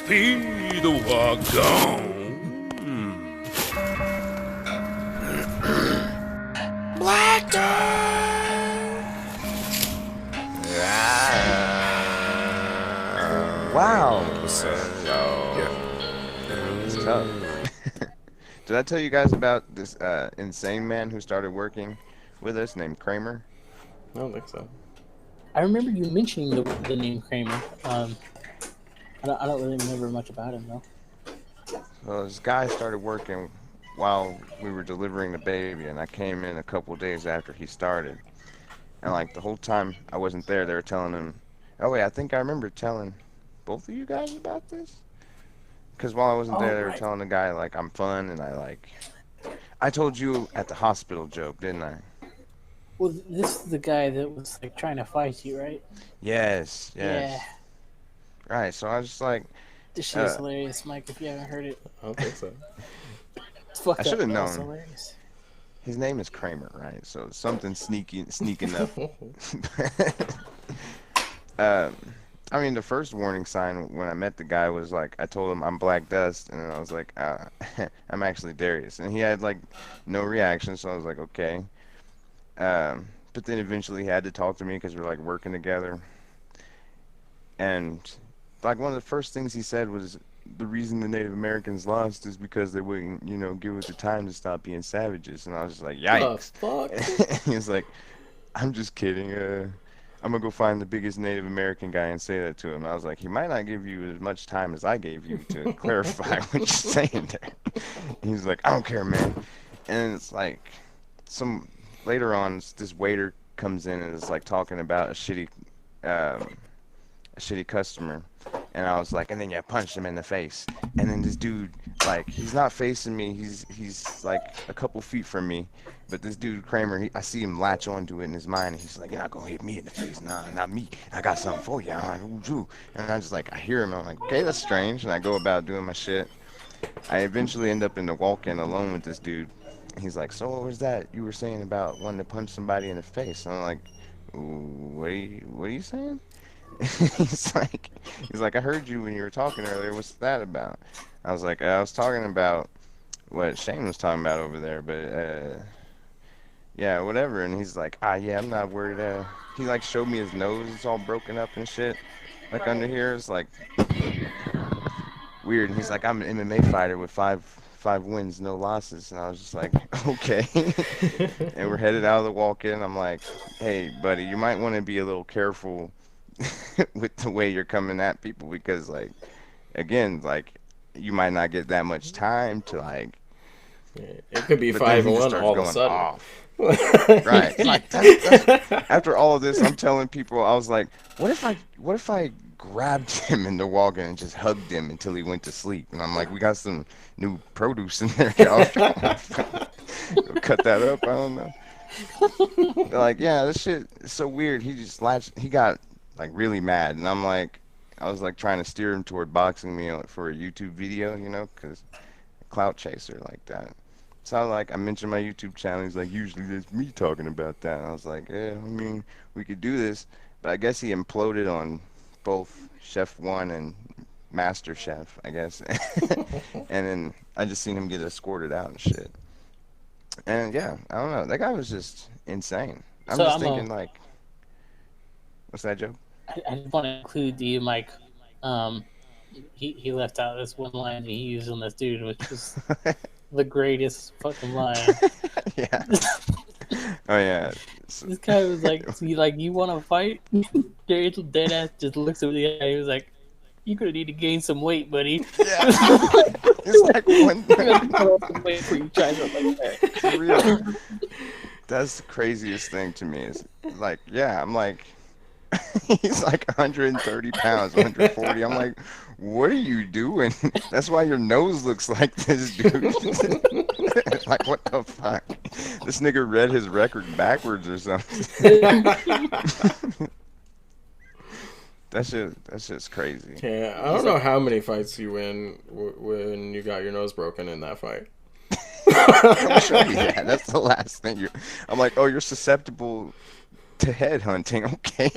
Speed wagon. Black Wow. Yeah. It's tough. Did I tell you guys about this insane man who started working with us named Kramer? I don't think so. I remember you mentioning the name Kramer. I don't really remember much about him though. Well, this guy started working while we were delivering the baby, and I came in a couple days after he started. And like the whole time I wasn't there, they were telling him, "Oh wait, I think I remember telling both of you guys about this." Because while I wasn't there, Oh, they were right. telling the guy like I'm fun and I told you at the hospital joke, didn't I? Well, this is the guy that was like trying to fight you, right? Yes, yes. Yeah. Right. So I was just like, This shit is hilarious, Mike. If you haven't heard it, I don't think so. it's fucked I up. should have but it's known. hilarious. His name is Kramer, right? So something sneaking up. um, I mean, the first warning sign when I met the guy was like, I told him I'm Black Dust, and then I was like, I'm actually Darius, and he had like no reaction, so I was like, okay. But then eventually he had to talk to me because we're like working together, and like one of the first things he said was the reason the Native Americans lost is because they wouldn't, give us the time to stop being savages, and I was just like, The yikes. fuck? He was like, I'm just kidding. I'm gonna go find the biggest Native American guy and say that to him. I was like, he might not give you as much time as I gave you to clarify what you're saying there. He's like, I don't care, man. And it's like, some later on, this waiter comes in and is like talking about um, a shitty customer, and I was like, and then you punched him in the face, and then this dude, like, he's not facing me, he's like a couple feet from me, but this dude Kramer, I see him latch onto it in his mind, and he's like, you're not gonna hit me in the face, nah, not me, I got something for you, I'm like, ooh, ooh. And I just like, I hear him, I'm like, okay, that's strange, and I go about doing my shit. I eventually end up in the walk-in alone with this dude. He's like, so what was that you were saying about wanting to punch somebody in the face? And I'm like, what are you saying? he's like he's like, I heard you when you were talking earlier. What's that about? I was like, I was talking about what Shane was talking about over there, but yeah, whatever. And he's like, yeah, I'm not worried. He like showed me his nose. It's all broken up and shit. Like under here, it's like weird. And he's like, I'm an MMA fighter with five wins, no losses. And I was just like, okay. And we're headed out of the walk-in. I'm like, hey, buddy, you might want to be a little careful with the way you're coming at people because, like, again, like, you might not get that much time to, like. Yeah, it could be But then he 5-1 just starts all of a going sudden. off. Right. Like, that's, after all of this, I'm telling people, I was like, what if I grabbed him in the walk-in and just hugged him until he went to sleep? And I'm like, we got some new produce in there. Y'all. Cut that up. I don't know. They're like, yeah, this shit is so weird. He got like really mad, and I was like trying to steer him toward boxing me for a YouTube video, because clout chaser like that. So I mentioned my YouTube channel. He's like, usually that's me talking about that. And I was like, yeah, I mean, we could do this, but I guess he imploded on both Chef One and Master Chef, I guess. And then I just seen him get escorted out and shit. And yeah, I don't know. That guy was just insane. I'm So just thinking like, what's that, joke? I just want to include you, Mike. He left out this one line he used on this dude, which was the greatest fucking line. Yeah. Oh yeah. This guy was like, so you want to fight? Darius dead ass just looks at the guy. He was like, you're gonna need to gain some weight, buddy. Yeah. It's like one. You're gonna put on some weight before you try something like that. For real. That's the craziest thing to me. Is like, yeah, I'm like, he's like 130 pounds, 140. I'm like, what are you doing? That's why your nose looks like this, dude. Like, what the fuck? This nigga read his record backwards or something. That's just crazy. Yeah, I don't know how many fights you win when you got your nose broken in that fight. I'm sure yeah, that's the last thing I'm like, oh, you're susceptible to head hunting, okay.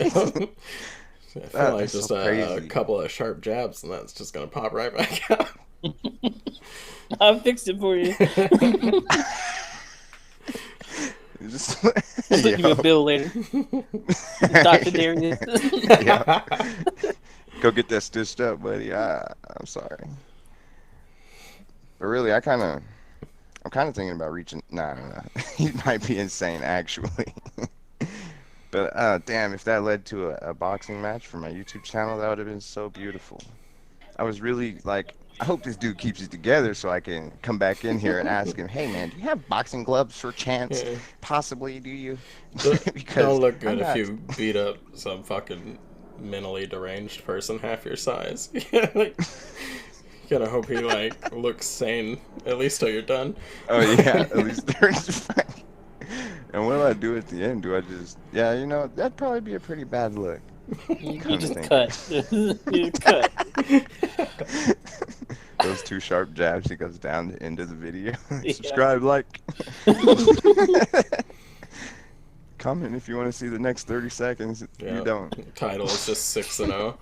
I feel That like is just so a crazy. couple of sharp jabs, and that's just gonna pop right back out. I'll fix it for you. Just, I'll give you a bill later. Dr. Darius. Yeah. Go get that stitched up, buddy. I'm sorry. But really, I'm kind of thinking about reaching. Nah, no, no. He might be insane, actually. But damn, if that led to a boxing match for my YouTube channel, that would have been so beautiful. I was really like, I hope this dude keeps it together so I can come back in here and ask him, hey man, do you have boxing gloves for chance? Yeah. Possibly, do you? Don't Because look I'm good if not. you beat up some fucking mentally deranged person half your size. Like, you gotta hope he like looks sane at least till you're done. Oh yeah, at least there's fine. And what do I do at the end? Do I just, yeah, that'd probably be a pretty bad look. You Come to just think cut. of You just cut. it. Those two sharp jabs, he goes down the end of the video. Yeah. Subscribe, like. Comment if you want to see the next 30 seconds. If Yeah. you don't. Title is just 6-0.